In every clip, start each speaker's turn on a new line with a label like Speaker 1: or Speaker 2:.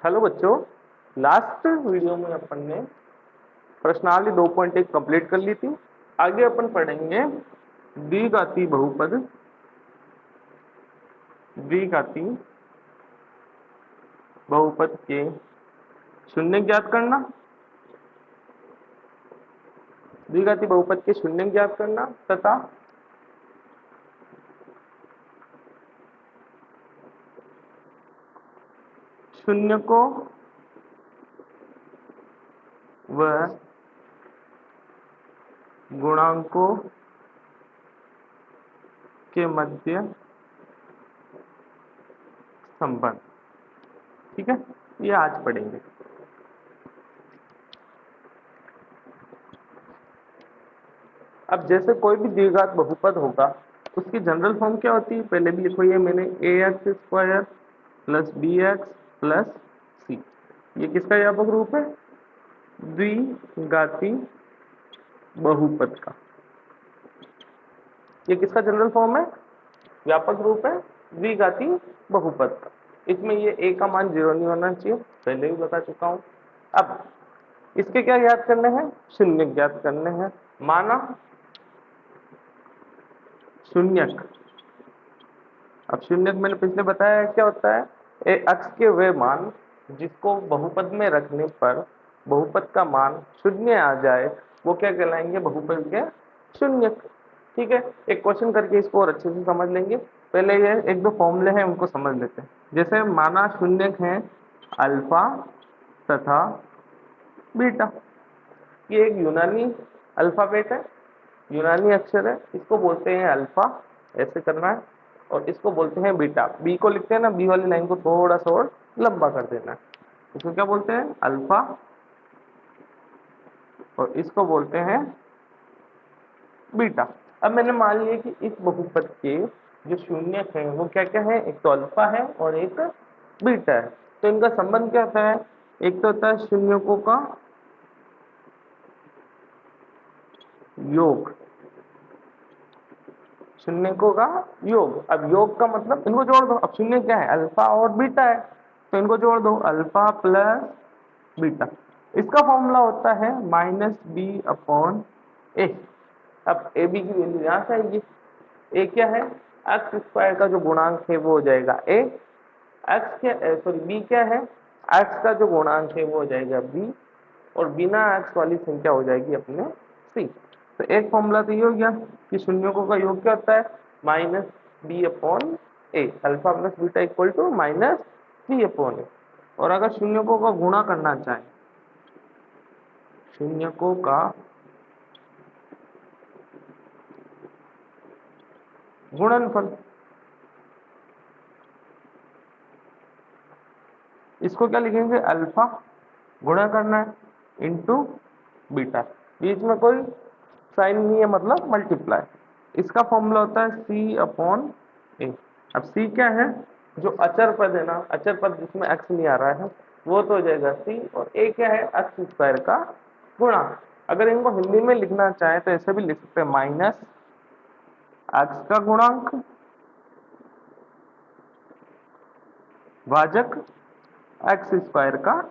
Speaker 1: Hello बच्चों, last video में अपन ने प्रश्नावली 2.1 कंप्लीट कर ली थी। आगे अपन पढ़ेंगे द्विघाती बहुपद, द्विघाती बहुपद के शून्य ज्ञात करना, द्विघाती बहुपद के शून्य ज्ञात करना तथा शून्य को व गुणांकों के मध्य संबंध। ठीक है, ये आज पढ़ेंगे। अब जैसे कोई भी द्विघात बहुपद होगा उसकी जनरल फॉर्म क्या होती है, पहले भी लिखो, ये मैंने ax square plus b x plus c, ये किसका व्यापक रूप है? द्विघाती बहुपद का। ये किसका जनरल फॉर्म है? व्यापक रूप है द्विघाती बहुपद का। इसमें ये a का मान 0 नहीं होना चाहिए, पहले भी बता चुका हूं। अब इसके क्या ज्ञात करने हैं? शून्य ज्ञात करने हैं। माना शून्यक। अब शून्यक मैंने पिछले बताया क्या होता है? एक अक्ष के वे मान जिसको बहुपद में रखने पर बहुपद का मान शून्य आ जाए वो क्या कहलाएंगे? बहुपद के शून्यक। ठीक है, एक क्वेश्चन करके इसको और अच्छे से समझ लेंगे। पहले ये एक दो फॉर्मूले हैं उनको समझ लेते हैं। जैसे माना शून्यक है अल्फा तथा बीटा, ये एक यूनानी अल्फाबेट है, यूनानी अक्षर है, इसको बोलते हैं अल्फा, ऐसे करना है। और इसको बोलते हैं बीटा, बी को लिखते हैं ना, बी वाली लाइन को थोड़ा सा और लंबा कर देना है। इसको क्या बोलते हैं? अल्फा। और इसको बोलते हैं बीटा। अब मैंने मान लिया कि इस बहुपद के जो शून्य है वो क्या क्या है? एक तो अल्फा है और एक बीटा है। तो इनका संबंध क्या होता है? एक तो होता है शून्यकों का योग, शून्यकों का योग। अब योग का मतलब इनको जोड़ दो। अब शून्य क्या है? अल्फा और बीटा है, तो इनको जोड़ दो, अल्फा प्लस बीटा। इसका फॉर्मूला होता है माइनस बी अपॉन ए। अब ए बी की वैल्यू यहां से आएगी। ए क्या है? एक्स स्क्वायर का जो गुणांक है वो हो जाएगा ए। एक्स क्या, सॉरी, बी क्या है? एक्स का जो गुणांक है वो हो जाएगा बी, और बिना एक्स वाली संख्या हो जाएगी अपने सी। तो एक फॉर्मूला तो ये हो गया कि शून्यकों का योग क्या होता है? Minus b upon A, alpha plus beta equal to minus b upon a. और अगर शून्यकों का गुणा करना चाहें, शून्यकों का गुणनफल, इसको क्या लिखेंगे? अल्फा गुणा करना है इंटू बीटा, बीच में कोई साइन नहीं है, मतलब मल्टीप्लाई। इसका फॉर्मूला होता है सी अपॉन ए। अब सी क्या है? जो अचर पद है ना, अचर पद जिसमें एक्स नहीं आ रहा है वो तो हो जाएगा सी, और ए क्या है? एक्स स्क्वायर का गुणा। अगर इनको हिंदी में लिखना चाहे तो ऐसे भी लिख सकते हैं, माइनस एक्स का गुणांक भाजक एक्स स्क्वायर का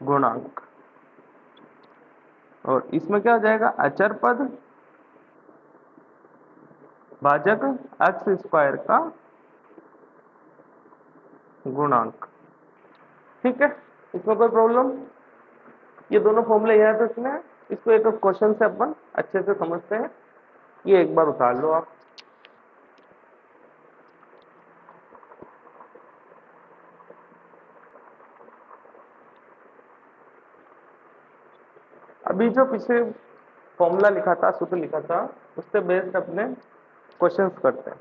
Speaker 1: गुणांक। और इसमें क्या हो जाएगा? अचर पद भाजक एक्स स्क्वायर का गुणांक। ठीक है, इसमें कोई प्रॉब्लम? ये दोनों फॉर्मूले याद रखना है। इसको एक क्वेश्चन से अपन अच्छे से समझते हैं, ये एक बार उतार लो आप। अभी जो पीछे फॉर्मूला लिखा था, सूत्र लिखा था, उससे बेस्ड अपने क्वेश्चंस करते हैं।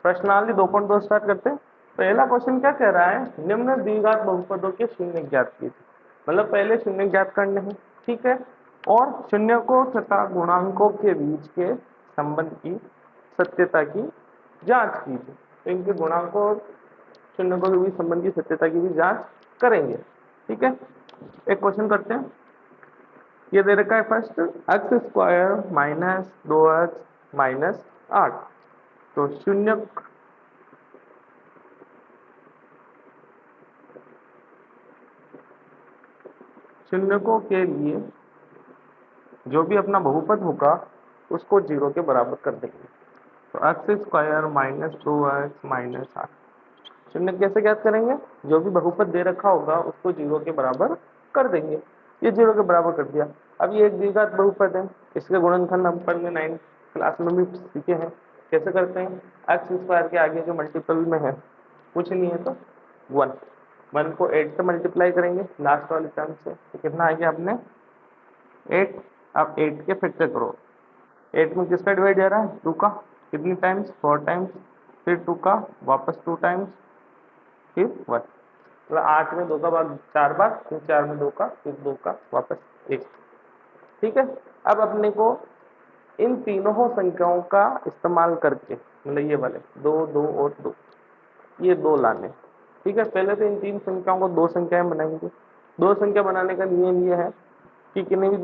Speaker 1: प्रश्नावली 2.2 स्टार्ट करते हैं। पहला क्वेश्चन क्या कह रहा है? निम्न द्विघात बहुपदों के शून्य ज्ञात कीजिए। मतलब पहले शून्य ज्ञात करने हैं, ठीक है, और शून्यकों तथा गुणांकों के बीच के संबंध की सत्यता की जांच कीजिए। तो इनके गुणांकों और शून्यकों के बीच संबंध की सत्यता की भी जांच करेंगे। ठीक है, एक क्वेश्चन करते हैं। ये दे रखा है first, x square minus 2x minus 8। तो 0 शून्यकों के लिए जो भी अपना बहुपद होगा उसको 0 के बराबर कर देंगे। तो x square minus 2x minus 8 शून्य कैसे ज्ञात करेंगे? जो भी बहुपद दे रखा होगा उसको 0 के बराबर कर देंगे। ये 0 के बराबर कर दिया। अब ये एक द्विघात बहुपद है, इसके गुणनखंड हम पढ़ने 9th क्लास में भी सीखे हैं। कैसे करते हैं? एक्स स्क्वायर के आगे जो मल्टीपल में है कुछ नहीं है तो 1 को 8 से मल्टीप्लाई करेंगे लास्ट वाले टर्म से, तो कितना आ गया अपने 8। अब 8 के फैक्टर करो, 8 में किसका डिवाइड जा रहा है? 2 का। कितनी टाइम्स? 4 टाइम्स, फिर 2 का वापस 2 टाइम्स, फिर 1। मतलब 8 में 2 का भाग 4 बार, फिर 4 में 2 का, फिर 2 का वापस 1। ठीक है। अब अपने को इन तीनों संख्याओं का इस्तेमाल करके, मतलब ये वाले 2 2 और 2, ये 2 लाने। ठीक है। पहले तो इन तीन संख्याओं को 2 संख्याएं बनाएंगे। 2 संख्या बनाने का नियम ये है कि किन्हीं भी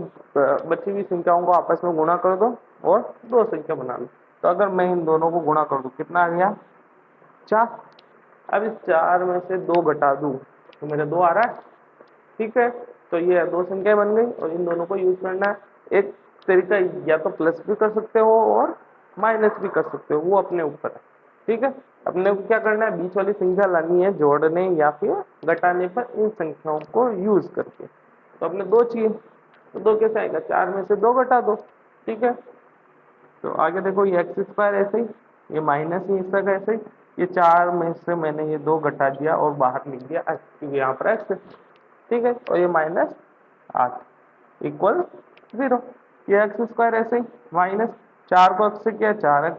Speaker 1: बची हुई संख्याओं को आपस में गुणा कर दो और 2 संख्या बना लो। तो अगर मैं इन दोनों को गुणा कर दूं, कितना आ गया? 4। अब इस 4 में से 2 घटा दूं तो मेरा 2 आ रहा है। ठीक है। तो ये 2 संख्याएं बन गई और इन दोनों को यूज करना है। एक तरीका या तो प्लस भी कर सकते हो और माइनस भी कर सकते हो, वो अपने ऊपर है। ठीक है। अपने को क्या करना है? बीच वाली संख्या लानी है जोड़ने या फिर घटाने पर इन संख्याओं को यूज करके। तो अपने 2 चाहिए, तो 2 कैसे आएगा? 4 में से 2 घटा दो। ठीक है। तो आगे देखो, ये एक्स स्क्वायर ऐसे ही, ये माइनस ही हिस्सा का ऐसे ही, ये 4 में से मैंने ये 2 घटा दिया और बाहर लिख दिया एक्स, क्योंकि यहाँ पर एक्स है। ठीक है। और ये माइनस 8 इक्वल 0। ये एक्स स्क्वायर ऐसे ही, माइनस 4 को एक्स से किया 4x,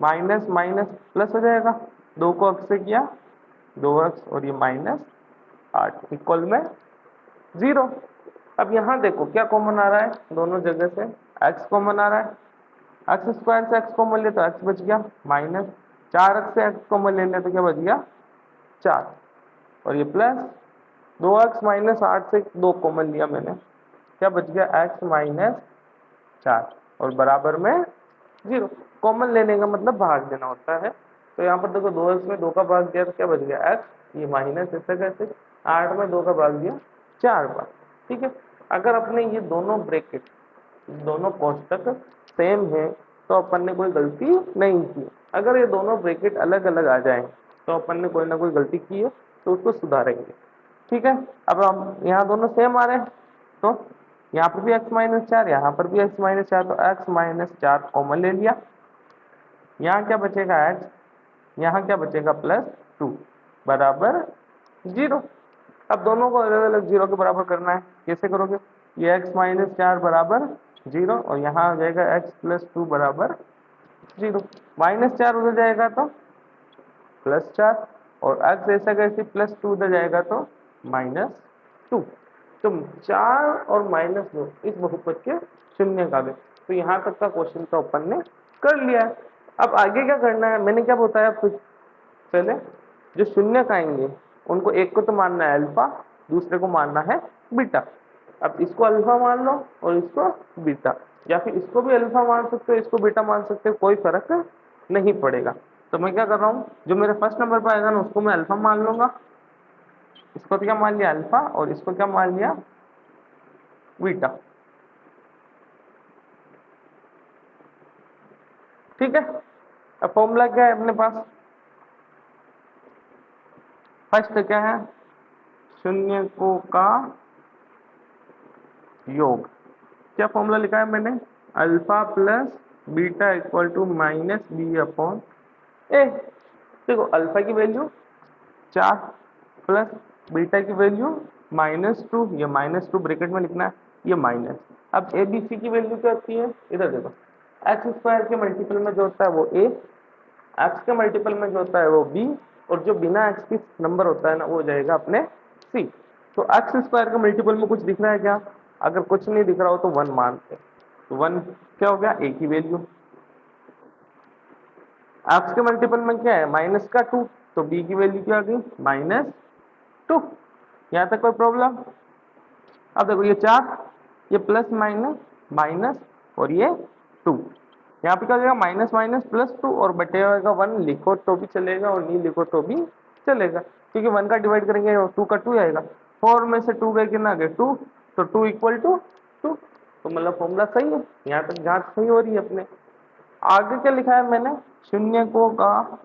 Speaker 1: माइनस माइनस प्लस हो जाएगा, 2 को एक्स से किया 2x, और ये माइनस 8 इक्वल में 0। अब यहाँ देखो क्या कॉमन आ रहा है? दोनों जगह से x कॉमन आ रहा है। एक्स स्क्वायर से x कॉमन ले तो x बच गया, माइनस 4x से x कॉमन ले तो क्या बच गया? 4, और ये प्लस 2x माइनस 8 से 2 कॉमन लिया मैंने, क्या बच गया? x माइनस 4, और बराबर में 0। कॉमन लेने का मतलब भाग देना होता है। तो यहाँ पर देखो 2x में 2 का भाग दिया तो क्या बच गया? x, ये माइनस ऐसे कैसे, 8 में 2 का भाग दिया 4 बार। ठीक है। अगर अपने ये दोनों ब्रैकेट, दोनों कोष्टक सेम है तो अपन ने कोई गलती नहीं की। अगर ये दोनों ब्रैकेट अलग अलग आ जाएं तो अपन ने कोई ना कोई गलती की है, तो उसको सुधारेंगे। ठीक है। अब हम यहाँ दोनों सेम आ रहे हैं तो यहाँ पर भी x माइनस 4, यहाँ पर भी x माइनस 4, तो x माइनस 4 कॉमन ले लिया। यहाँ क्या बचेगा? x, यहाँ क्या बचेगा? प्लस 2 बराबर 0। अब दोनों को अलग अलग 0 के बराबर करना है। कैसे करोगे? ये x माइनस 4 बराबर 0, और यहाँ आ जाएगा x प्लस 2 बराबर 0। माइनस 4 उधर जाएगा तो प्लस 4, और x ऐसा कैसे प्लस 2 उधर जाएगा तो माइनस 2। तो 4 और माइनस 2 इस बहुपद के शून्य का गए। तो यहाँ तक का क्वेश्चन तो अपन ने कर लिया है। अब आगे क्या करना है? मैंने क्या बताया कुछ पहले, जो शून्य आएंगे उनको एक को तो मानना है अल्फा, दूसरे को मानना है बीटा। अब इसको अल्फा मान लो और इसको बीटा, या फिर इसको भी अल्फा मान सकते हो, इसको बीटा मान सकते हो, कोई फर्क नहीं पड़ेगा। तो मैं क्या कर रहा हूँ, जो मेरे फर्स्ट नंबर पर आएगा ना उसको मैं अल्फा मान लूंगा, इसको तो क्या मान लिया? अल्फा, और इसको क्या मान लिया? बीटा। ठीक है। अब फॉर्मूला क्या है अपने पास? फर्स्ट क्या है? शून्यकों का योग। क्या फॉर्मूला लिखा है मैंने? Alpha plus beta equal to minus b upon a. देखो अल्फा की वैल्यू 4 प्लस बीटा की वैल्यू -2, ये -2 ब्रैकेट में लिखना है, ये माइनस। अब ए बी सी की वैल्यू क्या होती है? इधर देखो, एक्स स्क्वायर के मल्टीपल में जो होता है वो ए, एक्स के मल्टीपल में जो होता है वो बी, और जो बिना एक्स की नंबर होता है ना वो हो जाएगा अपने सी। तो एक्स स्क्वायर के मल्टीपल में कुछ दिख रहा है क्या? अगर कुछ नहीं दिख रहा हो तो 1 मानते, तो 1 क्या हो गया? ए की वैल्यू। एक्स के मल्टीपल में क्या है? माइनस का 2, तो बी की वैल्यू क्या आ गई? -2। यहाँ तक कोई प्रॉब्लम? अब देखो ये 4, ये प्लस माइनस माइनस, और ये 2, यहाँ पे क्या हो जाएगा? माइनस माइनस प्लस 2, और बटे होगा 1, लिखो तो भी चलेगा और नहीं लिखो तो भी चलेगा, क्योंकि 1 का डिवाइड करेंगे 2 का 2 आएगा। 4 में से 2 गए, कितना आ गए? 2, तो 2 इक्वल टू 2, तो मतलब फॉर्मूला सही है, यहाँ तक जांच सही हो रही है अपने। आगे क्या लिखा है मैंने, शून्यकों का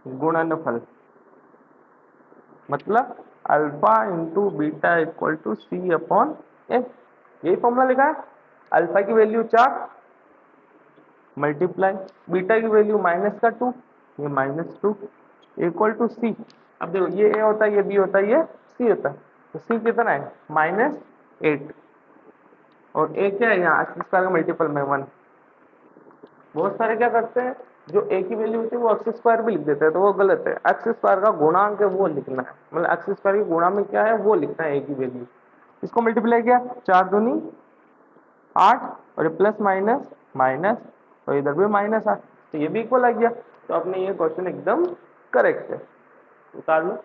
Speaker 1: गुणनफल, मतलब alpha into beta equal to C upon a, यही फॉर्मूला लिखा है। अल्फा की वैल्यू 4 मल्टीप्लाई बीटा की वैल्यू -2, ये -2 इक्वल टू सी। अब देखो ये ए होता है, ये बी होता है, ये सी होता है, तो सी कितना है -8, और ए क्या है यहाँ एक्स स्क्वायर का मल्टीपल में 1। बहुत सारे क्या करते हैं, जो ए की वैल्यू होती है वो एक्स स्क्वायर भी लिख देते हैं, तो वो गलत है। एक्स स्क्वायर का गुणांक है वो लिखना है, मतलब एक्स स्क्वायर की गुणा में क्या है वो लिखना है ए की वैल्यू। इसको मल्टीप्लाई किया 4 दूनी 8, और ये प्लस माइनस माइनस, और इधर भी -8, तो ये भी इक्वल आ गया। तो अपने ये क्वेश्चन एकदम करेक्ट है, उतार लो।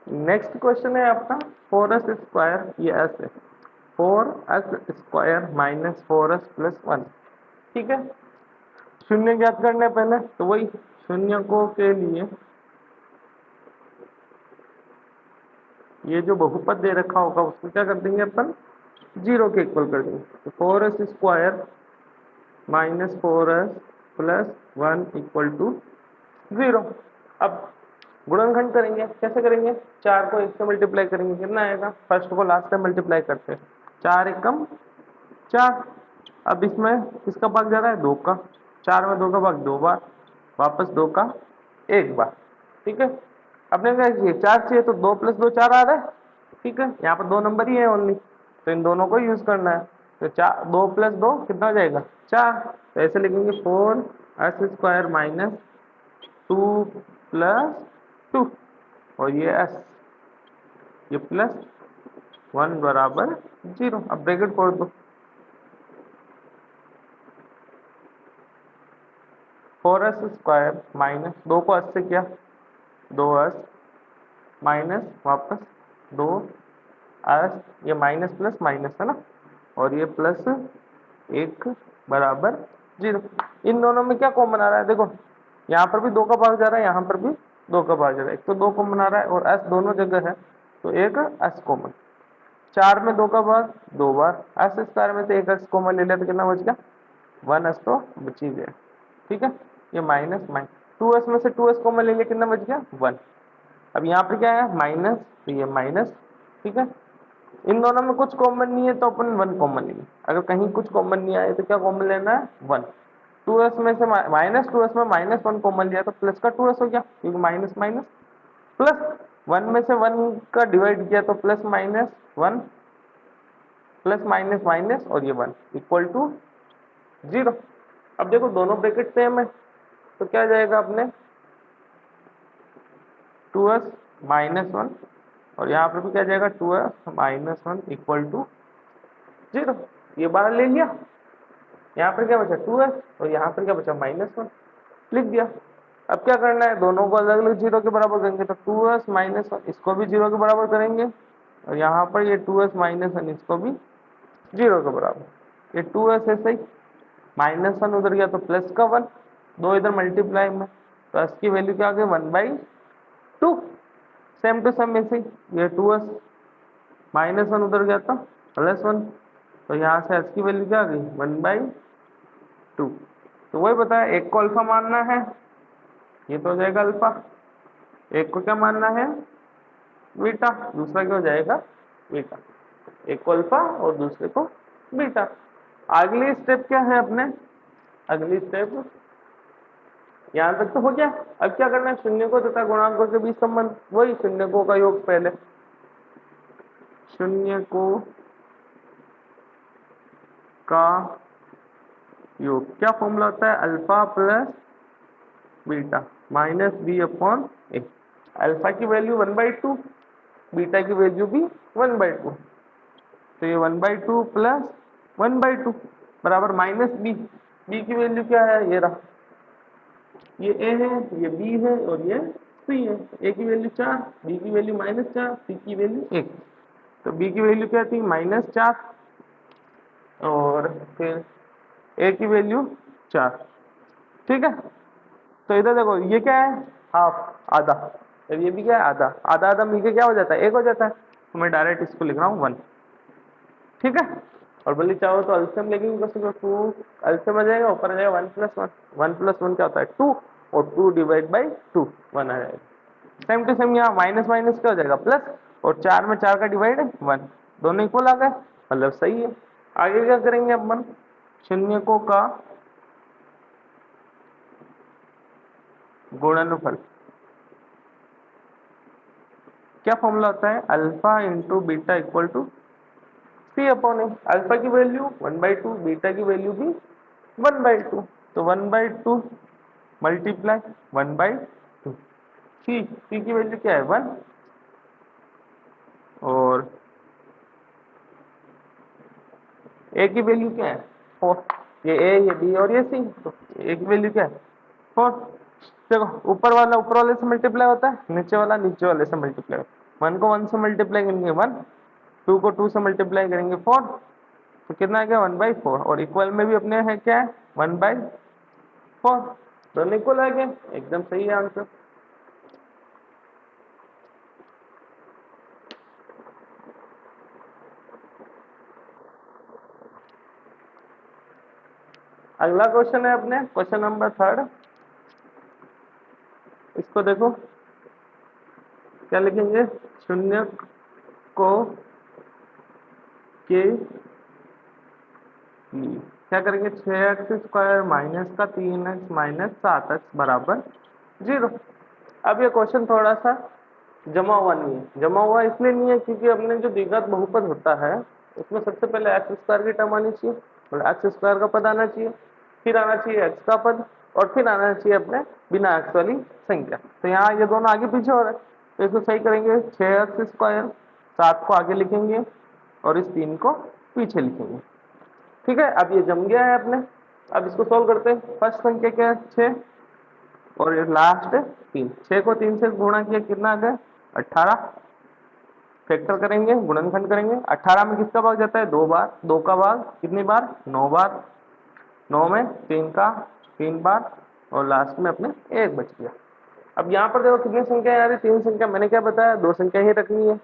Speaker 1: नेक्स्ट क्वेश्चन है आपका 4s², ये s है, 4s² माइनस 4s प्लस 1, ठीक है। शून्य ज्ञात करना है पहले, तो वही शून्यकों के लिए ये जो बहुपद दे रखा होगा उसको क्या कर देंगे अपन, 0 के इक्वल कर देंगे। तो 4s² minus 4s plus 1 equal to 0। अब गुणनखंड करेंगे, कैसे करेंगे, 4 को 1 से मल्टीप्लाई करेंगे, कितना आएगा, फर्स्ट को लास्ट से मल्टीप्लाई करते हैं, 4 एकम 4। अब इसमें किसका भाग जा रहा है, 2 का, 4 में 2 का भाग 2 बार, वापस 2 का 1 बार, ठीक है। अपने क्या चाहिए, 4 चाहिए, तो 2 + 2 4 आ रहा है, ठीक है। यहाँ पर 2 नंबर ही है ओनली, तो इन दोनों को यूज करना है। तो 2 + 2 कितना हो जाएगा, 4। तो ऐसे लिखेंगे 4s² माइनस 2 + 2, और ये s, ये +1 बराबर 0। अब ब्रैकेट खोल दो, 4s² माइनस 2 को 8 से किया, 2s माइनस वापस 2s, ये माइनस प्लस माइनस है ना, और ये +1 बराबर 0। इन दोनों में क्या कॉमन आ रहा है, देखो यहाँ पर भी 2 का भाग जा रहा है, यहाँ पर भी 2 का भाग जा रहा है, एक तो 2 कॉमन आ रहा है, और s दोनों जगह है, तो एक s कॉमन। 4 में 2 का भाग 2 बार, s² में से एक s कॉमन ले लिया तो कितना बच गया, 1s तो बच ही गया, ठीक है। ये माइनस 2s में से 2s कॉमन ले लिया, कितना बच गया 1। अब यहाँ पर क्या है माइनस, तो ये माइनस, ठीक है। इन दोनों में कुछ कॉमन नहीं है तो अपन 1 कॉमन लेंगे, अगर कहीं कुछ कॉमन नहीं आए तो क्या कॉमन लेना है 1। 2s में से -2s में -1 कॉमन लिया तो प्लस का 2s हो गया, क्योंकि माइनस माइनस प्लस, 1 में से 1 का डिवाइड किया तो plus minus 1 plus minus minus, और ये 1 इक्वल टू 0। अब देखो दोनों ब्रैकेट सेम है, तो क्या जाएगा अपने 2s -1, और यहाँ पर भी क्या जाएगा 2s -1 इक्वल टू 0। ये बार ले लिया, यहाँ पर क्या बचा 2s, और यहाँ पर क्या बचा -1, लिख दिया। अब क्या करना है, दोनों को अलग अलग 0 के बराबर करेंगे, तो 2s -1 इसको भी 0 के बराबर करेंगे, और यहाँ पर ये 2s -1 इसको भी 0 के बराबर। ये 2s ऐसे ही, -1 उधर गया तो प्लस का 1, 2 इधर मल्टीप्लाई में, तो s की वैल्यू क्या आ गई 1/2। सेम टू सेम ऐसे ही, ये 2s -1 उधर गया था +1, तो यहाँ से s की वैल्यू क्या आ गई 1/2। तो वही बताया, एक को अल्फा मानना है, ये तो हो जाएगा अल्फा, एक को क्या मानना है बीटा, दूसरा क्या हो जाएगा बीटा। एक को अल्फा और दूसरे को बीटा। अगली स्टेप क्या है अपने, अगली स्टेप यहाँ तक तो हो गया। अब क्या करना है, शून्यकों तथा गुणांकों के बीच संबंध, वही शून्यकों का योग, पहले शून्यकों का योग क्या फॉर्मूला होता है, alpha plus beta minus b/a। Alpha की वैल्यू 1/2, बीटा की वैल्यू भी 1/2, तो ये 1/2 प्लस 1/2 बराबर -b। b की वैल्यू क्या है, ये रहा, ये a है, ये b है, और ये c है। a की वैल्यू 4, b की वैल्यू -4, c की वैल्यू 1। तो b की वैल्यू क्या थी -4 और फिर a की वैल्यू 4। ठीक है, तो इधर देखो ये क्या है हाफ आधा, और ये भी क्या है आधा, आधा आधा मिलके क्या हो जाता है 1 हो जाता है, तो मैं डायरेक्ट इसको लिख रहा हूँ 1। ठीक है, और बोली चाहो तो एलसीएम लेंगे क्वेश्चन को, 2 एलसीएम आ जाएगा, ऊपर आ जाएगा 1 + 1, 1 + 1 क्या होता है 2, और 2 डिवाइड बाई 2 1 आ जाएगा। सेम टू सेम यहाँ माइनस माइनस क्या हो जाएगा प्लस, और 4 में 4 का डिवाइड 1, दोनों इक्वल आ गए, मतलब सही है। आगे क्या करेंगे अपन, शून्यकों का गुणनफल, क्या फॉर्मूला होता है alpha into beta equal to C/A। Alpha की वैल्यू 1/2, बीटा की वैल्यू भी 1/2, तो 1/2 मल्टीप्लाई 1/2। सी की वैल्यू क्या है 1, और ए की वैल्यू क्या है 4, ये ए ये बी और ये सी, तो ए की वैल्यू क्या है 4। देखो ऊपर वाले से मल्टीप्लाई होता है, नीचे वाला नीचे वाले से मल्टीप्लाई, 1 को 1 से मल्टीप्लाई करेंगे 1, 2 को 2 से मल्टीप्लाई करेंगे 4, तो कितना आ गया 1/4, और इक्वल में भी अपने है क्या है 1/4, दोनों इक्वल आ गए, एकदम सही है आंसर। अगला क्वेश्चन है अपने क्वेश्चन नंबर 3, इसको देखो क्या लिखेंगे, शून्य को के लिए क्या करेंगे 6x² माइनस का 3x माइनस 7x बराबर 0। अब ये क्वेश्चन थोड़ा सा जमा हुआ नहीं है, जमा हुआ इसलिए नहीं है क्योंकि अपने जो द्विघात बहुपद होता है उसमें सबसे पहले x² की टर्म आनी चाहिए, और x² का पद आना चाहिए, फिर आना चाहिए x का पद, और फिर आना चाहिए अपने बिना x वाली संख्या। तो यहाँ ये दोनों आगे पीछे हो रहे हैं, तो इसको सही करेंगे 6x², 7 को आगे लिखेंगे और इस 3 को पीछे लिखेंगे। ठीक है, अब ये जम गया है अपने, अब इसको सोल्व करते हैं। फर्स्ट संख्या क्या है 6, और ये लास्ट 3, 6 को 3 से गुणा किया कितना आ गया 18, फैक्टर करेंगे गुणनखंड करेंगे, 18 में किसका भाग जाता है 2 बार, 2 का भाग कितनी बार 9 बार, 9 में 3 का 3 बार, और लास्ट में अपने 1 बच गया। अब यहाँ पर देखो कितनी संख्या है यार, 3 संख्या, मैंने क्या बताया 2 संख्या ही रखनी है,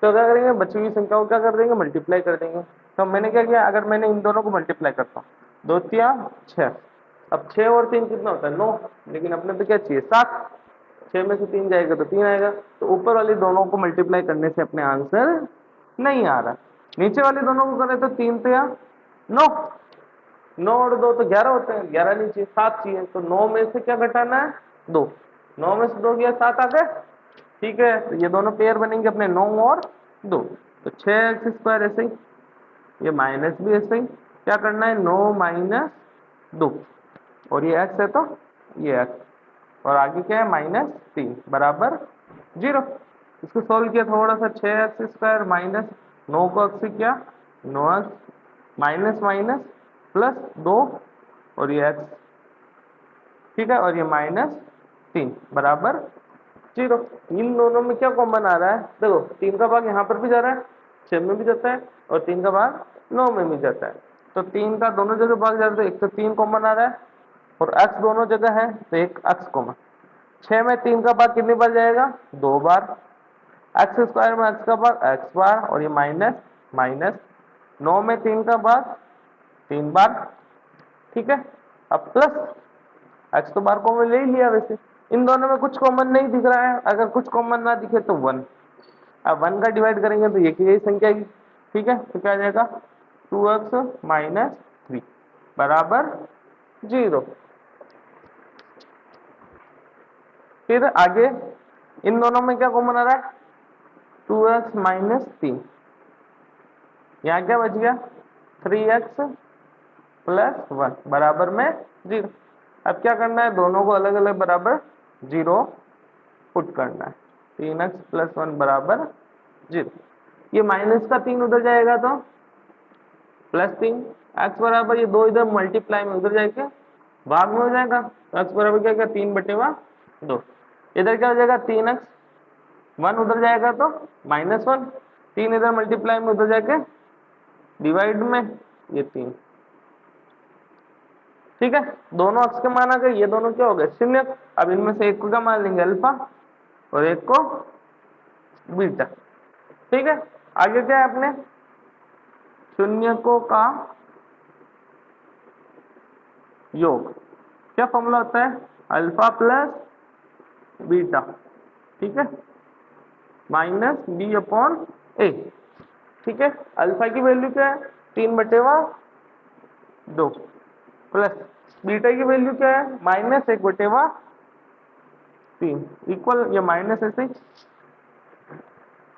Speaker 1: तो क्या करेंगे बची हुई संख्याओं को क्या कर देंगे मल्टीप्लाई कर देंगे। तो मैंने क्या किया, अगर मैंने इन दोनों को मल्टीप्लाई करता हूँ 2 तिया 6, अब 6 और 3 कितना होता है 9, लेकिन अपने तो क्या चाहिए 7, 6 में से 3 जाएगा तो 3 आएगा, तो ऊपर वाली दोनों को मल्टीप्लाई करने से अपने आंसर नहीं आ रहा, नीचे वाली दोनों को करें तो 3 तिया 9, 9 और 2 तो 11 होते हैं, 11 नहीं चाहिए 7 चाहिए, तो 9 में से क्या घटाना है 2, 9 में से 2 गया 7 आ गए। ठीक है, तो ये दोनों पेयर बनेंगे अपने 9 और 2, तो 6x² ऐसे ही, ये माइनस भी ऐसे ही, क्या करना है 9 माइनस 2, और ये x है तो ये x, और आगे क्या है -3 बराबर 0। इसको सॉल्व किया थोड़ा सा, 6x² माइनस 9 को x से किया 9x माइनस माइनस प्लस 2 और ये x, ठीक है, और ये -3 बराबर 0। इन दोनों में क्या कॉमन आ रहा है, देखो 3 का भाग यहाँ पर भी जा रहा है, 6 में भी जाता है, और 3 का भाग 9 में भी जाता है, तो 3 का दोनों जगह भाग जाता है, एक तो 3 कॉमन आ रहा है, और x दोनों जगह है तो एक x कॉमन। 6 में 3 का भाग कितनी बार जाएगा 2 बार, x² में x का भाग x बार, और ये माइनस माइनस, 9 में 3 का भाग 3 बार, ठीक है, अब प्लस x तो बार कॉमन ले ही लिया, वैसे इन दोनों में कुछ कॉमन नहीं दिख रहा है, अगर कुछ कॉमन ना दिखे तो 1, अब 1 का डिवाइड करेंगे तो ये की यही संख्या की, ठीक है, तो क्या आ जाएगा 2x माइनस 3 बराबर 0। फिर आगे इन दोनों में क्या कॉमन आ रहा है 2x माइनस 3, यहाँ क्या बच गया 3x प्लस 1 बराबर में 0। अब क्या करना है, दोनों को अलग अलग बराबर 0 पुट करना है, 3x प्लस 1 बराबर 0। ये माइनस का 3 उधर जाएगा तो प्लस 3, x बराबर ये 2 इधर मल्टीप्लाई में उधर जाएगा भाग में हो जाएगा, तो x बराबर क्या 3/2, इधर क्या हो जाएगा 3x, 1 उधर जाएगा तो -1, 3 इधर मल्टीप्लाई में, उधर जाके डिवाइड में, ये 3। ठीक है, दोनों अक्ष के मान आ गए, ये दोनों क्या हो गए शून्य। अब इनमें से एक को क्या मान लेंगे अल्फा और एक को बीटा। ठीक है, आगे क्या है अपने शून्यकों का योग। क्या फॉर्मूला होता है अल्फा प्लस बीटा, ठीक है, माइनस बी अपॉन ए। ठीक है, अल्फा की वैल्यू क्या है 3/2 प्लस बीटा की वैल्यू क्या है -1/3 इक्वल, ये माइनस ऐसे ही।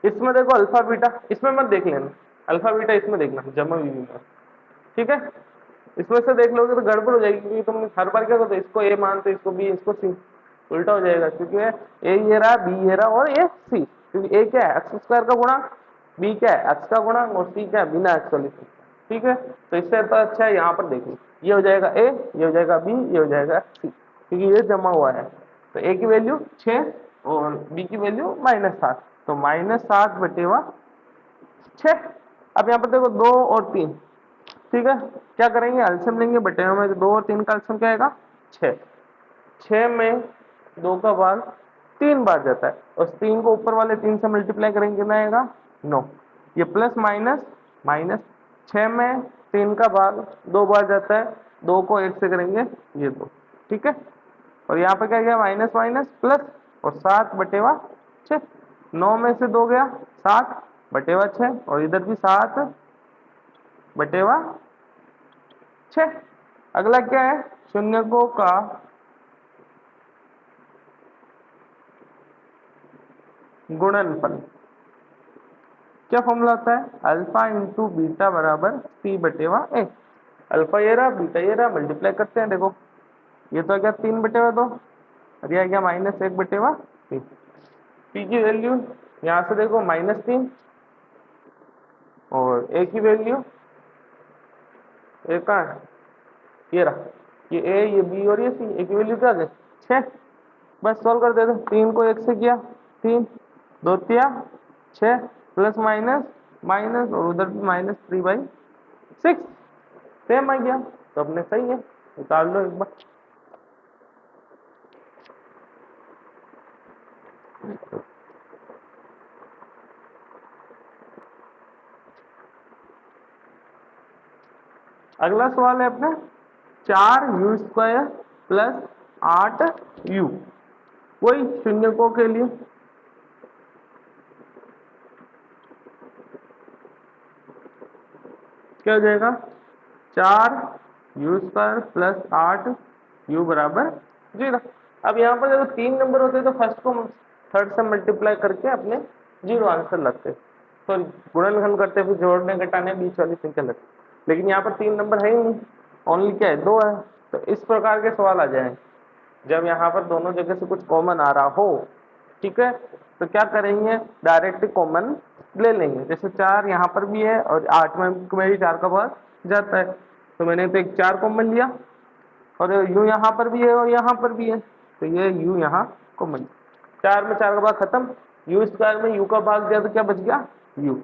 Speaker 1: इसमें देखो अल्फा बीटा, इसमें मत देख लेना, अल्फा बीटा इसमें देखना जमा हुई में। ठीक है, इसमें से देख लोगे तो गड़बड़ हो जाएगी, क्योंकि तुम हर बार क्या करते हो, इसको ए मानते, इसको बी, इसको सी, उल्टा हो जाएगा। क्योंकि ए ये रहा, बी ये रहा और ये सी। क्योंकि ए क्या है एक्स स्क्वायर का गुणा, बी क्या है एक्स का गुणा और सी क्या है बिना एक्स वाली। ठीक है, तो इससे तो अच्छा है यहाँ पर देख लो, ये हो जाएगा ए, ये हो जाएगा बी, ये हो जाएगा सी, क्योंकि ये जमा हुआ है। तो ए की वैल्यू 6 और बी की वैल्यू -7, तो -7/6। अब यहाँ पर देखो 2 और 3। ठीक है, क्या करेंगे एलसीएम लेंगे, बटे में 2 और 3 का एलसीएम क्या आएगा 6। 6 में 2 का भाग 3 बार जाता है, और 3 को ऊपर वाले 3 से मल्टीप्लाई करेंगे कितना आएगा 9। ये प्लस माइनस माइनस, 6 में 3 का भाग 2 बार जाता है, 2 को 1 से करेंगे ये 2। ठीक है, और यहाँ पे क्या गया माइनस माइनस प्लस, और 7/6। 9 में से 2 गया 7/6, और इधर भी 7/6। अगला क्या है शून्यकों का गुणनफल। क्या फॉर्मूला होता है अल्फा इंटू बीटा बराबर c/a। अल्फा ये रहा, बीटा ये रहा, मल्टीप्लाई करते हैं। देखो ये तो आ गया 3/2 और ये आ गया -1/3। पी की वैल्यू यहाँ से देखो -3, और ए की वैल्यू ए कहाँ है, ये रहा, ये ए, ये बी और ये सी। ए की वैल्यू क्या है 6। बस सॉल्व कर देते, 3 को 1 से किया 3, 2 तिया 6, प्लस माइनस माइनस, और उधर भी -3/6 सेम आ गया। तो अपने सही है, निकाल लो एक बार। अगला सवाल है अपने 4u² प्लस 8u, वही शून्यकों के लिए। क्या हो जाएगा 4u² प्लस 8u बराबर 0। अब यहाँ पर जब 3 नंबर होते तो फर्स्ट को थर्ड से मल्टीप्लाई करके अपने 0 आंसर लगते, तो गुणनखंड करते फिर जोड़ने घटाने बीच वाली संख्या लगती। लेकिन यहाँ पर 3 नंबर है ही नहीं, ओनली क्या है 2 है। तो इस प्रकार के सवाल आ जाए जब यहाँ पर दोनों जगह से कुछ कॉमन आ रहा हो। ठीक है, तो क्या करेंगे डायरेक्ट कॉमन ले लेंगे। जैसे 4 यहाँ पर भी है और 8 में भी 4 का भाग जाता है, तो मैंने तो एक 4 कॉमन लिया, और u यहाँ पर भी है और यहाँ पर भी है, तो ये u यहाँ कॉमन। 4 में 4 का भाग खत्म, u² में u का भाग दिया तो क्या बच गया u,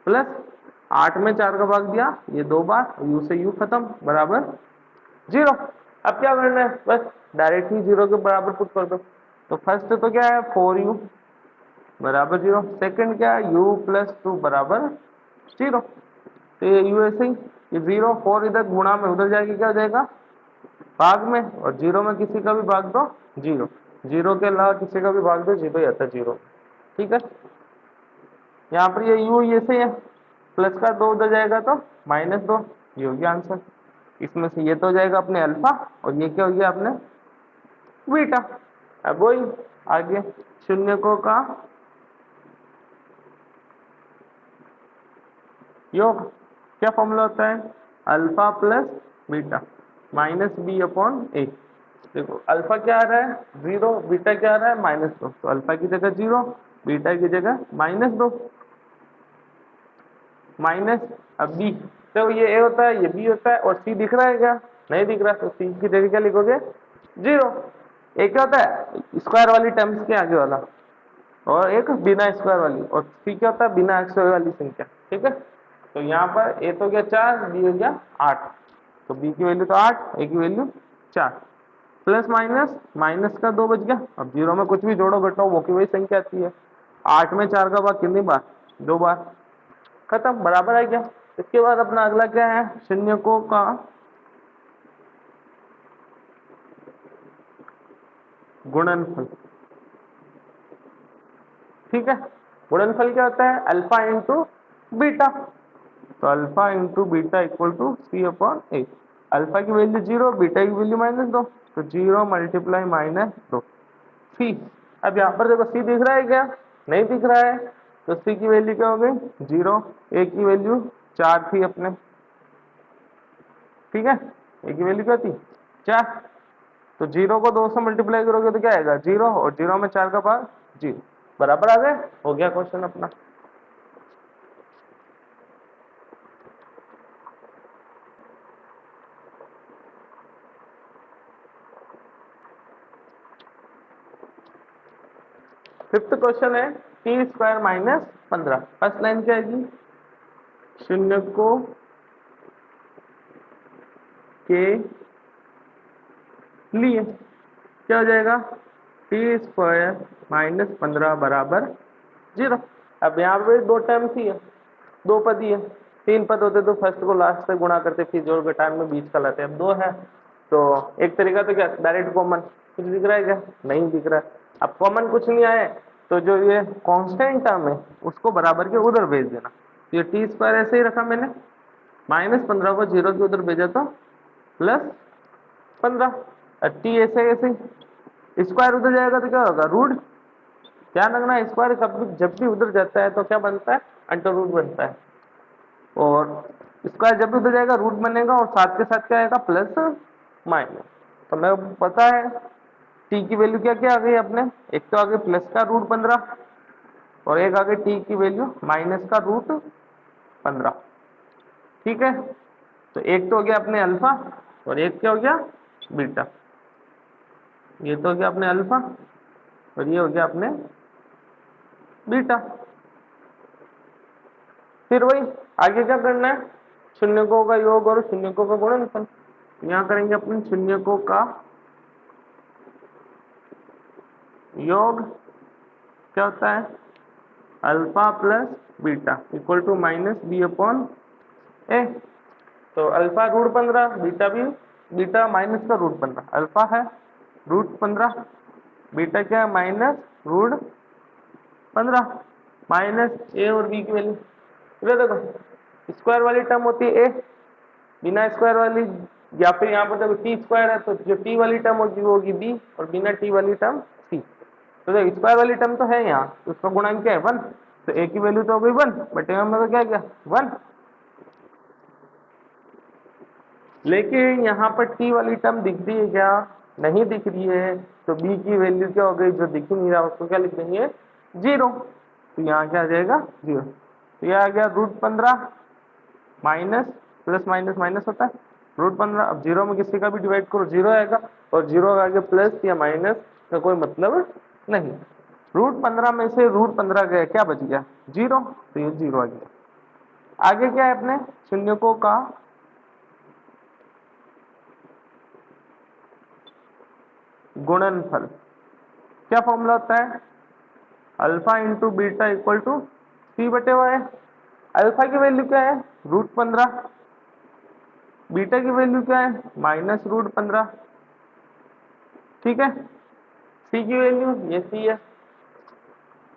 Speaker 1: प्लस 8 में 4 का भाग दिया ये 2 बार, u से u खत्म बराबर 0। अब क्या करना है बस डायरेक्ट ही 0 के बराबर पुट कर दो। तो फर्स्ट तो क्या है 4u बराबर 0, सेकंड क्या है u + 2 बराबर 0। तो ये u ऐसे ही, ये 0 4 इधर गुणा में उधर जाएगी, क्या हो जाएगा भाग में, और 0 में किसी का भी भाग दो 0, 0 के अलावा किसी का भी भाग दो 0 ही आता है 0। ठीक है, यहाँ पर ये u ये से है, प्लस का 2 उधर जाएगा तो -2, ये हो गया आंसर। इसमें से ये तो हो जाएगा अपने अल्फा, और ये क्या हो गया अपने बीटा। अब वही आगे शून्यकों का योग। क्या फॉर्मूला होता है अल्फा प्लस बीटा -b/a। देखो अल्फा क्या आ रहा है 0, बीटा क्या आ रहा है -2, तो अल्फा की जगह 0, बीटा की जगह -2 माइनस। अब बी, तो ये ए होता है, ये बी होता है, और सी दिख रहा है क्या नहीं दिख रहा, तो सी की जगह क्या लिखोगे 0। ए क्या होता है स्क्वायर वाली टर्म्स के आगे वाला, और एक बिना स्क्वायर वाली, और सी क्या होता है, बिना एक्स वाई वाली संख्या। ठीक है, तो यहाँ पर ए तो गया 4, बी हो गया 8, तो बी की वैल्यू तो 8, ए की वैल्यू 4। प्लस माइनस, माइनस का 2 बच गया। अब जीरो में कुछ भी जोड़ो घटाओ वो की वही संख्या आती है। 8 में 4 का भाग कितनी बार, 2 बार, खत्म, बराबर आ गया। इसके बाद अपना अगला क्या है, शून्यकों का गुणनफल। ठीक है, गुणनफल क्या होता है, अल्फा इंटू बीटा। तो alpha into beta equal to C upon A. Alpha की वैल्यू 0, बीटा की वैल्यू -2, तो 0 मल्टीप्लाई -2 सी। अब यहाँ पर देखो सी दिख रहा है क्या, नहीं दिख रहा है, तो सी की वैल्यू क्या हो गई 0, ए की वैल्यू 4 थी अपने। ठीक है, ए की वैल्यू क्या थी 4, तो 0 को 2 से मल्टीप्लाई करोगे तो क्या आएगा 0, और 0 में 4 का भाग 0, बराबर आ गए, हो गया क्वेश्चन अपना। फिफ्थ क्वेश्चन है टी स्क्वायर -15। फर्स्ट लाइन क्या आएगी, शून्य को के लिए क्या हो जाएगा, टी स्क्वायर -15 बराबर 0। अब यहाँ पे दो टर्म्स ही है, दो पद ही है। 3 पद होते तो फर्स्ट को लास्ट से गुणा करते, फिर जोड़ घटान में बीच का लाते। अब 2 है तो एक तरीका तो क्या, डायरेक्ट कॉमन। कुछ दिख रहा है क्या, नहीं दिख रहा है। अब कॉमन कुछ नहीं आए तो जो ये कांस्टेंट टर्म है उसको बराबर के उधर भेज देना। ये टी स्क्वायर ऐसे ही रखा मैंने, -15 को 0 के उधर भेजा तो +15। टी ऐसे ऐसे स्क्वायर उधर जाएगा तो क्या होगा, रूट। ध्यान रखना, स्क्वायर जब भी उधर जाता है तो क्या बनता है, अंडर रूट बनता है। और स्क्वायर जब भी उधर जाएगा रूट बनेगा, और साथ के साथ क्या आएगा, प्लस माइनस। तो मैं पता है टी की वैल्यू क्या क्या आ गई अपने, एक तो आगे प्लस का √15, और एक आगे टी की वैल्यू माइनस का √15। ठीक है, तो एक तो हो गया अपने अल्फा, और एक क्या हो गया बीटा। ये तो हो गया अपने अल्फा, और ये हो गया अपने बीटा। फिर वही आगे क्या करना है, शून्यकों का योग और शून्यकों का गुणनफल। यहाँ करेंगे अपन शून्यकों का योग, क्या होता है, alpha plus beta equal to -b/a। तो अल्फा √15, बीटा भी, बीटा माइनस का √15, अल्फा है √15, बीटा क्या है -√15, माइनस ए और बी की वैल्यू। इधर देखो स्क्वायर वाली टर्म होती है ए, बिना स्क्वायर वाली, या फिर यहाँ पर देखो टी स्क्वायर है तो जो टी वाली टर्म होगी वो होगी बी, और बिना टी वाली टर्म सी। तो देखो स्क्वायर वाली टर्म तो है यहाँ, तो उसका गुणांक क्या है 1, तो ए की वैल्यू तो हो गई 1, बट यहाँ में तो क्या गया 1। लेकिन यहाँ पर टी वाली टर्म दिख रही है क्या, नहीं दिख रही है, तो बी की वैल्यू क्या हो गई, जो दिख ही नहीं रहा उसको क्या लिख देंगे 0। तो यहाँ क्या आ जाएगा 0, तो यह आ गया √15 माइनस, प्लस माइनस माइनस होता है √15। अब 0 में किसी का भी डिवाइड करो 0 आएगा, और 0 के आगे प्लस या माइनस का कोई मतलब नहीं। √15 में से √15 गया, क्या बच गया 0, तो ये 0 आ गया। आगे क्या है अपने शून्यकों का गुणनफल। क्या फॉर्मूला होता है, alpha into beta equal to c/y। Alpha की वैल्यू क्या है √15, बीटा की वैल्यू क्या है -√15। ठीक है, सी की वैल्यू ये सी है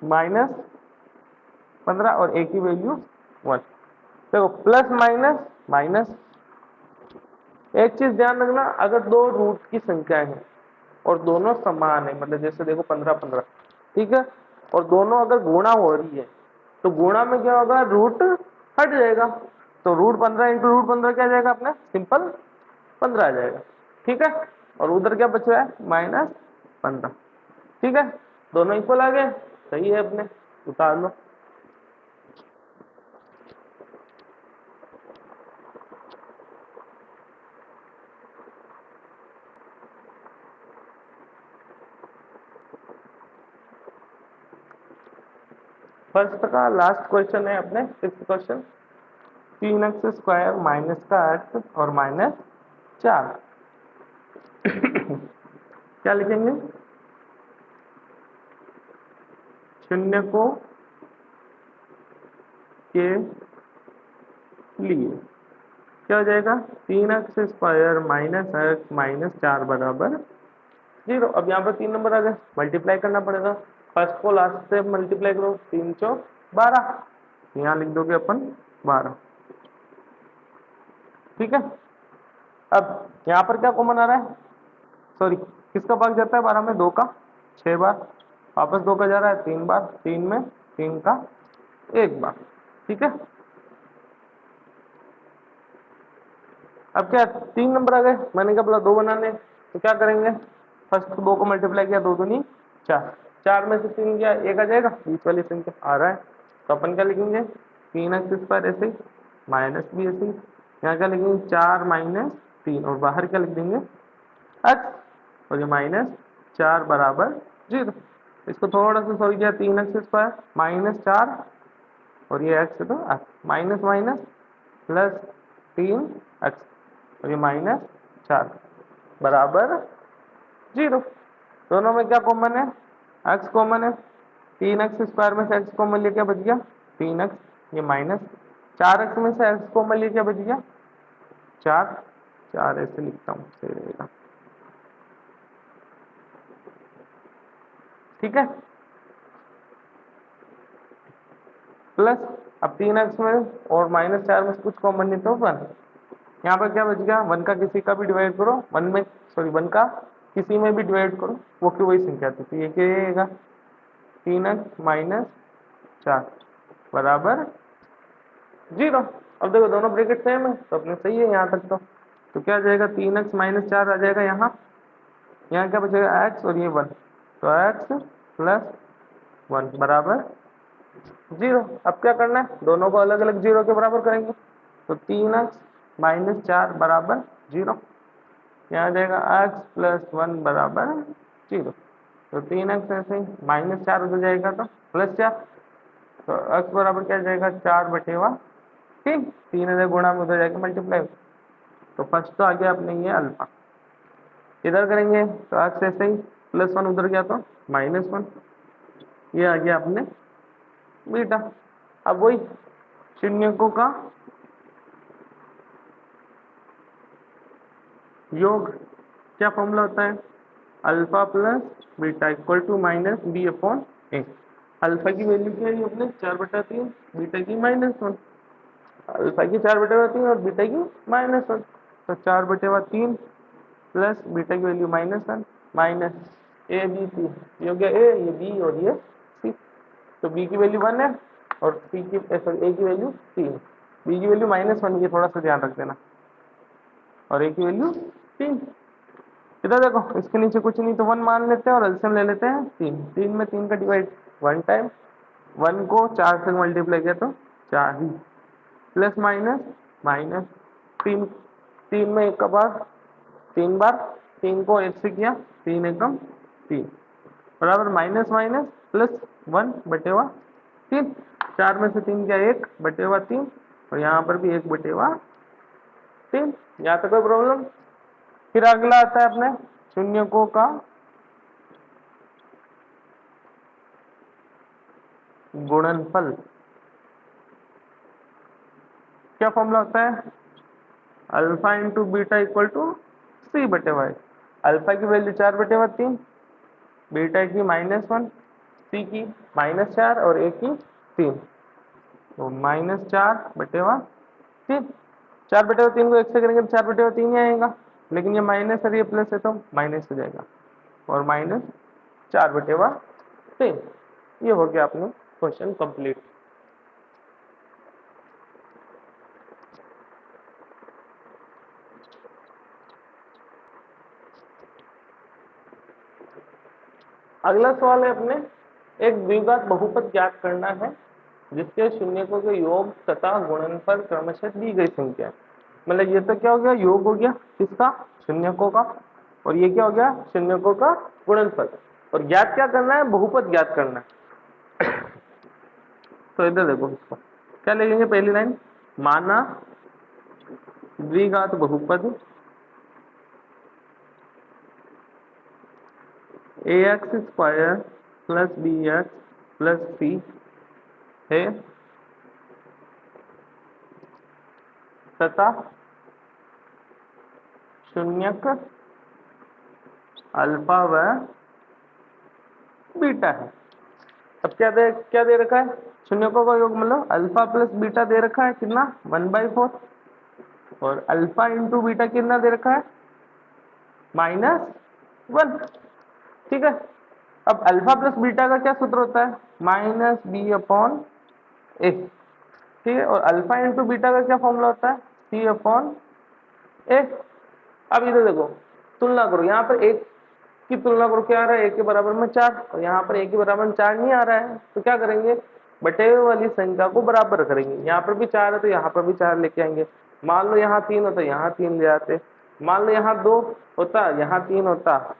Speaker 1: -15, और ए की वैल्यू 1। देखो प्लस माइनस माइनस, एक चीज ध्यान रखना, अगर दो रूट की संख्या है और दोनों समान है, मतलब जैसे देखो 15-15, ठीक है, और दोनों अगर गुणा हो रही है तो गुणा में क्या होगा, रूट हट जाएगा, तो √15 इंटू √15 क्या आ जाएगा अपने, सिंपल 15 आ जाएगा। ठीक है, और उधर क्या बच रहा है -15। ठीक है, दोनों इक्वल आ गए, सही है, अपने उतार लो। फर्स्ट का लास्ट क्वेश्चन है अपने 6th क्वेश्चन, 3x² माइनस का x और माइनस 4 क्या लिखेंगे, शून्य को के लिए क्या हो जाएगा, 3x² माइनस x माइनस 4 बराबर 0। अब यहाँ पर 3 नंबर आ गए, मल्टीप्लाई करना पड़ेगा, फर्स्ट को लास्ट से मल्टीप्लाई करो, 3 चौक 12, यहाँ लिख दोगे अपन 12, ठीक है। अब यहाँ पर क्या कॉमन आ रहा है, सॉरी किसका भाग जाता है 12 में, 2 का 6 बार, वापस 2 का जा रहा है 3 बार, 3 में 3 का 1 बार, ठीक है। अब क्या 3 नंबर आ गए, मैंने क्या बोला 2 बनाने, तो क्या करेंगे, फर्स्ट 2 को मल्टीप्लाई किया, 2 दूनी 4, 4 में से 3 गया 1 आ जाएगा, बीच वाली संख्या आ रहा है, तो अपन क्या लिखेंगे 3x² ऐसे ही, माइनस भी ऐसे ही, यहाँ क्या लिखेंगे 4 माइनस 3 और बाहर क्या लिख देंगे x, और ये माइनस 4 बराबर 0। इसको थोड़ा सा सॉल्व किया, 3x² माइनस 4 और ये x है तो माइनस माइनस प्लस 3x और ये माइनस 4 बराबर 0। दोनों में क्या कॉमन है, x कॉमन है, 3x² में से x कॉमन लिया क्या बच गया 3x, ये माइनस 4x में से x कॉमन लिया क्या बच गया 4, 4 ऐसे लिखता हूँ सही रहेगा, ठीक है। प्लस अब 3x में और माइनस 4 में से कुछ कॉमन नहीं तो 1, यहाँ पर क्या बच गया 1 का किसी का भी डिवाइड करो, 1 का किसी में भी डिवाइड करो वो की वही संख्या थी, तो ये क्या रहेगा 3x माइनस 4 बराबर 0। अब देखो दोनों ब्रैकेट सेम है तो अपने सही है यहाँ तक, तो क्या आ जाएगा 3x माइनस 4 आ जाएगा, यहाँ क्या बचेगा x और ये 1, तो x प्लस 1 बराबर 0। अब क्या करना है, दोनों को अलग अलग 0 के बराबर करेंगे, तो 3x माइनस 4 बराबर 0, यहाँ आ जाएगा x प्लस 1 बराबर 0, तो 3x ऐसे ही माइनस 4 हो जाएगा तो प्लस 4, तो x बराबर क्या जाएगा 4/3, 3 गुणा में हो जाएगा मल्टीप्लाई, तो फर्स्ट तो आ गया अपने ये अल्फा, इधर करेंगे तो x ऐसे ही प्लस 1 उधर गया तो माइनस 1, ये आ गया अपने बीटा। अब वही शून्यकों का योग क्या फॉर्मूला होता है, alpha plus beta equal to minus b/a। Alpha की वैल्यू क्या है अपने 4/3, बीटा की -1, अल्फा की 4/3 और बीटा की -1, तो 4/3 प्लस बीटा की value -1 minus a b c, ये हो गया a, ये b और ये c, तो b की वैल्यू 1 है और c की a की वैल्यू 3, b की वैल्यू -1, ये थोड़ा सा ध्यान रख देना, और a की वैल्यू 3। इधर देखो इसके नीचे कुछ नहीं तो 1 मान लेते हैं और एलसीएम ले लेते हैं 3, 3 में 3 का डिवाइड 1 टाइम, 1 को 4 से मल्टीप्लाई किया तो 4 ही, प्लस माइनस माइनस 3, 3 में 1 का बार 3 बार, 3 को 1 से किया 3 एकम 3 बराबर माइनस माइनस प्लस 1/3, 4 में से 3 क्या 1/3 और यहाँ पर भी 1/3, यहाँ तक कोई प्रॉब्लम। फिर अगला आता है अपने शून्यकों का गुणनफल, क्या फॉर्मूला होता है alpha into beta equal to c/y, alpha की वैल्यू 4/3, बीटा की -1, सी की -4 और ए की 3, तो -4/3, 4/3 को 1 से करेंगे तो 4/3 ही आएगा, लेकिन ये माइनस और ये प्लस है तो माइनस हो जाएगा और -4/3, ये हो गया अपना क्वेश्चन कंप्लीट। अगला सवाल है अपने एक द्विघात बहुपद ज्ञात करना है जिसके शून्यकों के योग तथा गुणनफल क्रमशः दी गई संख्या, मतलब ये तो क्या हो गया योग हो गया किसका शून्यकों का, और ये क्या हो गया शून्यकों का गुणनफल, और ज्ञात क्या करना है बहुपद ज्ञात करना है। तो इधर देखो, इसको क्या लिखेंगे, पहली लाइन, माना द्विघात बहुपद ax square plus bx plus c है तथा शून्यक अल्फा व बीटा है। अब क्या दे रखा है, शून्यकों का योग मतलब अल्फा प्लस बीटा दे रखा है कितना, 1/4, और अल्फा इंटू बीटा कितना दे रखा है, -1। ठीक है, अब अल्फा प्लस बीटा का क्या सूत्र होता है, -b/a। ठीक है, और अल्फा इंटू बीटा का क्या फॉर्मूला होता है, c/a। अब इधर देखो, तुलना करो, यहाँ पर एक की तुलना करो, क्या आ रहा है, एक के बराबर में 4, और यहाँ पर एक के बराबर में 4 नहीं आ रहा है, तो क्या करेंगे, बटे हुए वाली संख्या को बराबर करेंगे। यहाँ पर भी 4 है तो यहाँ पर भी 4 लेके आएंगे। मान लो यहाँ 3 होता, यहाँ 3 ले आते। मान लो यहाँ 2 होता, यहाँ 3 होता,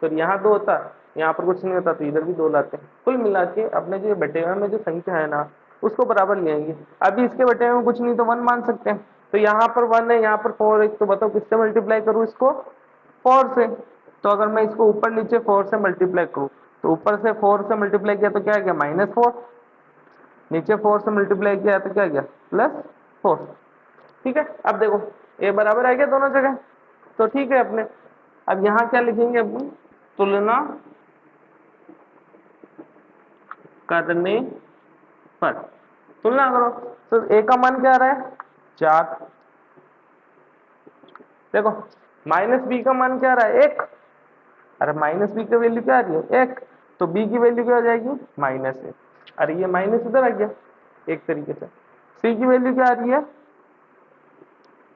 Speaker 1: तो यहाँ 2 होता, यहाँ पर कुछ नहीं होता, तो इधर भी 2 लाते। कुल मिला के अपने जो बटे हुए में जो संख्या है ना, उसको बराबर ले आएंगे। अभी इसके बटे में कुछ नहीं तो 1 मान सकते हैं, तो यहाँ पर 1 है, यहाँ पर 4 है, तो बताओ किससे मल्टीप्लाई करूँ इसको, 4 से। तो अगर मैं इसको ऊपर नीचे 4 से मल्टीप्लाई करूँ, तो ऊपर से 4 से मल्टीप्लाई किया तो क्या गया, -4, नीचे 4 से मल्टीप्लाई किया तो क्या गया, +4। ठीक है, अब देखो ये बराबर आ गया दोनों जगह, तो ठीक है अपने। अब यहाँ क्या लिखेंगे, अब तुलना करने पर, तुलना करो, तो a का मान क्या आ रहा है, 4। देखो -b का मान क्या आ रहा है, 1। अरे -b की वैल्यू क्या आ रही है, 1, तो b की वैल्यू क्या हो जाएगी, -1। अरे ये माइनस इधर आ गया एक तरीके से। c की वैल्यू क्या आ रही है,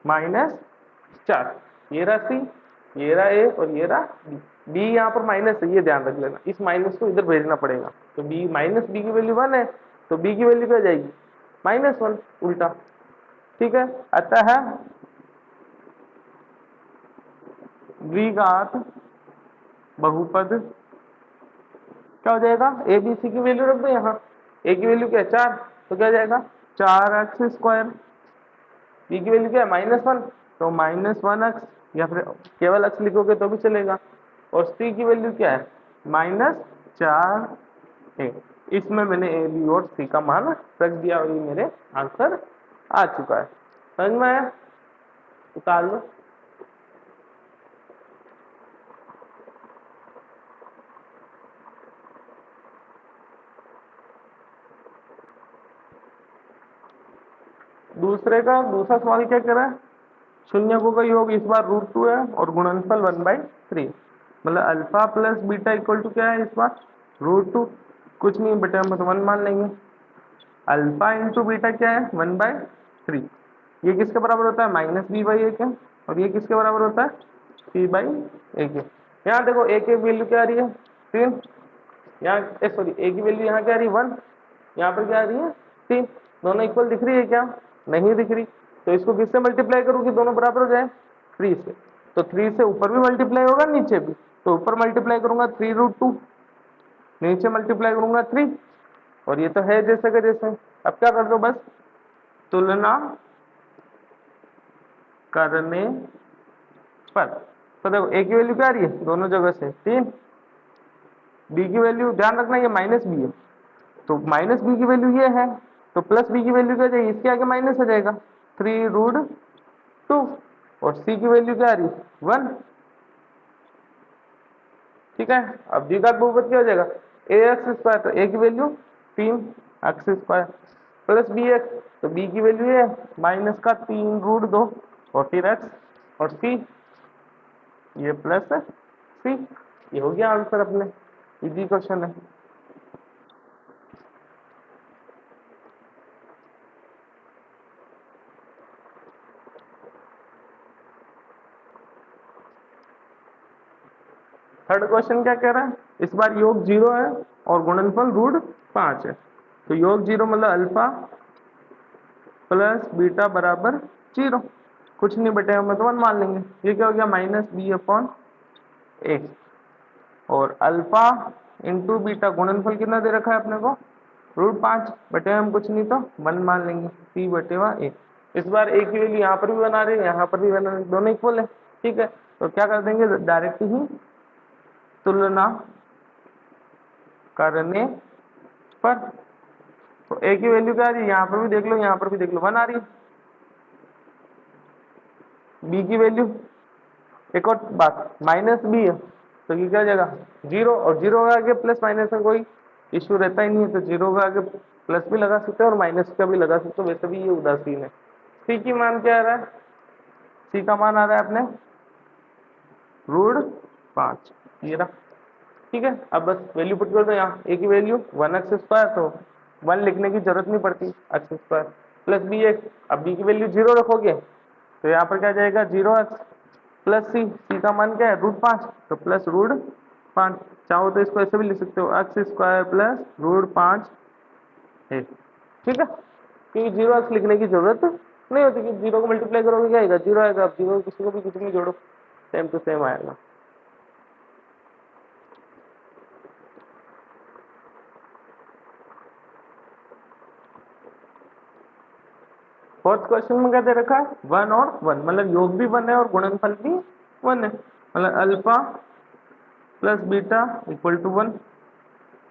Speaker 1: -4। ये रहा c, ये रहा a और ये रहा b। b यहाँ पर माइनस है, ये ध्यान रख लेना, इस माइनस को इधर भेजना पड़ेगा। तो b की वैल्यू 1 है, तो b की वैल्यू क्या हो जाएगी, -1 उल्टा। ठीक है, अतः द्विघात बहुपद क्या हो जाएगा, ए बी सी की वैल्यू रख दो यहाँ, ए की वैल्यू क्या है 4, तो क्या हो जाएगा 4x², बी की वैल्यू क्या है -1, तो -1x, या फिर केवल x लिखोगे तो भी चलेगा, और सी की वैल्यू क्या है -4a। इसमें मैंने ए बी और सी का मान रख दिया और ये मेरे आंसर आ चुका है। समझ में आया, उतार लो। दूसरा सवाल क्या कह रहा है, शून्यकों का योग इस बार √2 है और गुणनफल 1/3, मतलब alpha plus beta equal to क्या है इस बार, √2। कुछ नहीं बटे हम तो 1 मान लेंगे। अल्फा इंटू बीटा क्या है, 1/3। ये किसके बराबर होता है, -b/a के, और ये किसके बराबर होता है, c/a के। यहाँ देखो a की वैल्यू क्या आ रही है 3, यहाँ सॉरी a की वैल्यू यहाँ क्या आ रही है 1, यहाँ पर क्या आ रही है 3। दोनों इक्वल दिख रही है क्या, नहीं दिख रही, तो इसको किससे मल्टीप्लाई करूँ कि दोनों बराबर हो जाए, 3 से। तो 3 से ऊपर भी मल्टीप्लाई होगा नीचे भी, तो ऊपर मल्टीप्लाई करूंगा 3√2, नीचे मल्टीप्लाई करूंगा 3, और ये तो है जैसे का जैसे। अब क्या कर दो, बस तुलना करने पर, तो देखो a की वैल्यू क्या आ रही है दोनों जगह से 3, b की वैल्यू ध्यान रखना ये -b है, तो -b की वैल्यू ये है, तो प्लस b की वैल्यू क्या जाएगी, इसके आगे माइनस हो जाएगा 3√2, और c की वैल्यू क्या आ रही है 1। ठीक है, अब द्विघात बहुपद क्या हो जाएगा, ax², तो a की वैल्यू 3x² प्लस bx, तो b की वैल्यू है -3√2 और फिर x, और c ये प्लस c। ये हो गया आंसर अपने, इजी क्वेश्चन है। थर्ड क्वेश्चन क्या कह रहा है, इस बार योग 0 है और गुणनफल √5 है। तो योग 0 मतलब अल्फा प्लस बीटा बराबर 0, कुछ नहीं बटे हम तो 1 मान लेंगे। ये क्या हो गया -b/a, और अल्फा इंटू बीटा गुणनफल कितना दे रखा है अपने को √5 बटे हम कुछ नहीं तो 1 मान लेंगे, c बटे a। इस बार a की वैल्यू यहाँ पर भी 1 आ रही है, यहाँ पर भी 1 आ रही है, दोनों इक्वल है, ठीक है। तो क्या कर देंगे, डायरेक्ट ही तुलना करने पर, तो a की वैल्यू क्या आ रही है, यहाँ पर भी देख लो, यहाँ पर भी देख लो, 1 आ रही है। b की वैल्यू, एक और बात, -b है तो ये क्या हो जाएगा 0, और 0 का आगे प्लस माइनस में कोई इश्यू रहता ही नहीं है, तो 0 का आगे प्लस भी लगा सकते हो और माइनस का भी लगा सकते हो, वैसे भी ये उदासीन है। c की मान क्या आ रहा है, c का मान आ रहा है अपने √5, ये रहा, ठीक है। अब बस वैल्यू पुट कर दो यहाँ, a की वैल्यू 1x², तो 1 लिखने की जरूरत नहीं पड़ती, x² प्लस bx। अब b की वैल्यू 0 रखोगे तो यहाँ पर क्या जाएगा 0x प्लस c का मान क्या है √5, तो प्लस √5। चाहो तो इसको ऐसे भी लिख सकते हो, x² प्लस √5 है, ठीक है। क्योंकि 0x लिखने की जरूरत नहीं होती, कि 0 को मल्टीप्लाई करोगे क्या आएगा 0 आएगा। अब 0 किसी को भी कुछ नहीं जोड़ो, सेम टू सेम आएगा। फोर्थ क्वेश्चन में क्या दे रखा है, 1 और 1, मतलब योग भी 1 है और गुणनफल भी 1 है, मतलब alpha plus beta equal to 1,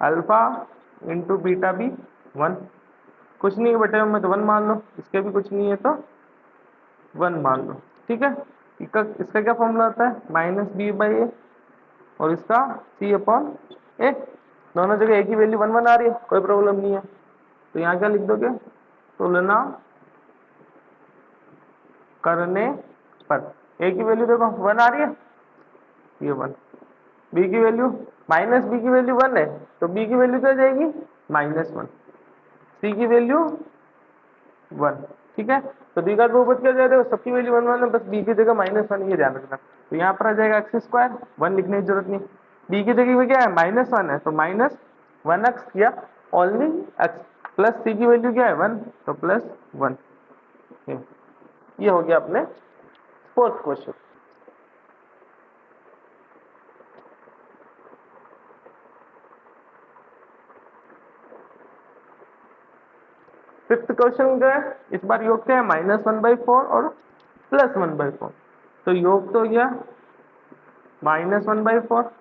Speaker 1: alpha into beta भी 1। कुछ नहीं है बटे में तो 1 मान लो, इसके भी कुछ नहीं है तो 1 मान लो, ठीक है। इसका क्या फॉर्मूला होता है, -b/a, और इसका c/a। दोनों जगह एक ही वैल्यू 1 1 आ रही है, कोई प्रॉब्लम नहीं है। तो यहाँ क्या लिख दोगे, तुलना करने पर a की वैल्यू देखो 1 आ रही है, ये 1, b की वैल्यू -b की वैल्यू 1 है, तो b की वैल्यू क्या जाएगी -1, c की वैल्यू 1, ठीक है। तो द्विघात बहुपद क्या जा रहे हो, सबकी वैल्यू 1 1 है, बस b की जगह -1 ये ध्यान रखना। तो यहाँ पर आ जाएगा x², 1 लिखने की जरूरत नहीं, b की जगह क्या है -1 है, तो -1x या ओनली x, प्लस c की वैल्यू क्या है 1, तो +1। ये हो गया अपने फोर्थ क्वेश्चन। फिफ्थ क्वेश्चन जो है, इस बार योग क्या है -1/4 और +1/4। तो योग तो हो गया -1/4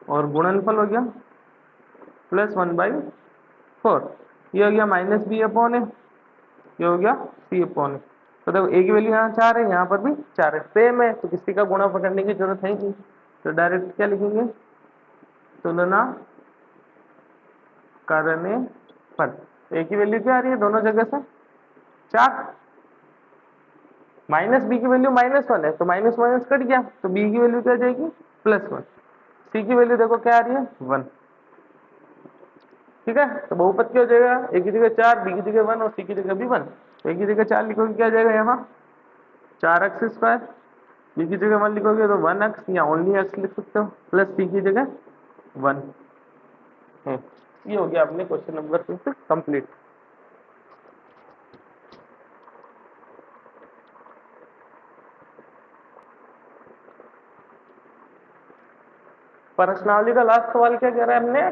Speaker 1: और गुणनफल हो गया +1/4। ये हो गया -b/a, ये हो गया c/a। तो देखो a की वैल्यू यहाँ 4 है, यहाँ पर भी 4 है, सेम है, तो किसी का गुणा पकड़ने की जरूरत है ही नहीं। तो डायरेक्ट क्या लिखेंगे, तुलना करने पर a की वैल्यू क्या आ रही है दोनों जगह से 4, -b की वैल्यू -1 है, तो माइनस माइनस कट गया, तो b की वैल्यू क्या जाएगी +1, c की वैल्यू देखो क्या आ रही है 1, ठीक है। तो बहुपद क्या हो जाएगा, a की जगह 4, b की जगह 1 और c की जगह भी 1। तो a की जगह 4 लिखोगे क्या जाएगा यहाँ 4x², b की जगह 1 लिखोगे तो 1x या ओनली x लिख सकते हो, प्लस c की जगह 1 है। ये हो गया अपने क्वेश्चन नंबर 6 कंप्लीट। प्रश्नावली का लास्ट सवाल क्या कह रहा है हमने,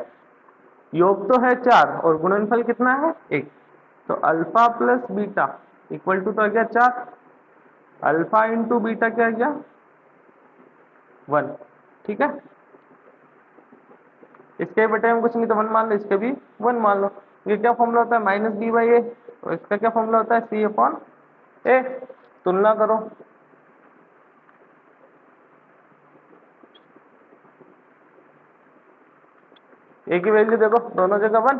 Speaker 1: योग तो है 4 और गुणनफल कितना है 1, तो alpha plus beta equal to तो क्या 4, अल्फा इंटू बीटा क्या गया 1, ठीक है। इसके बटे में कुछ नहीं तो 1 मान लो, इसके भी 1 मान लो। ये क्या फॉर्मूला होता है -b/a, तो इसका क्या फॉर्मूला होता है c/a। तुलना करो, a की वैल्यू देखो दोनों जगह 1,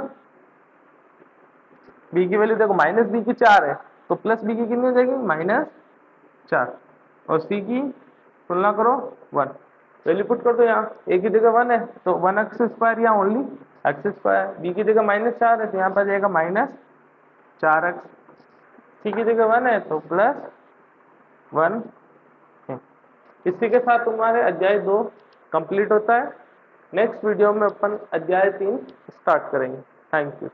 Speaker 1: b की वैल्यू देखो -b की 4 है, तो प्लस b की कितनी हो जाएगी -4, और c की तुलना करो 1, वैल्यू पुट कर दो यहाँ, a की जगह 1 है तो 1x² या ओनली x², b की जगह -4 है तो यहाँ पर जाएगा -4x, c की जगह 1 है तो +1 है। इसी के साथ तुम्हारे अध्याय 2 कंप्लीट होता है। नेक्स्ट वीडियो में अपन अध्याय 3 स्टार्ट करेंगे। Thank you.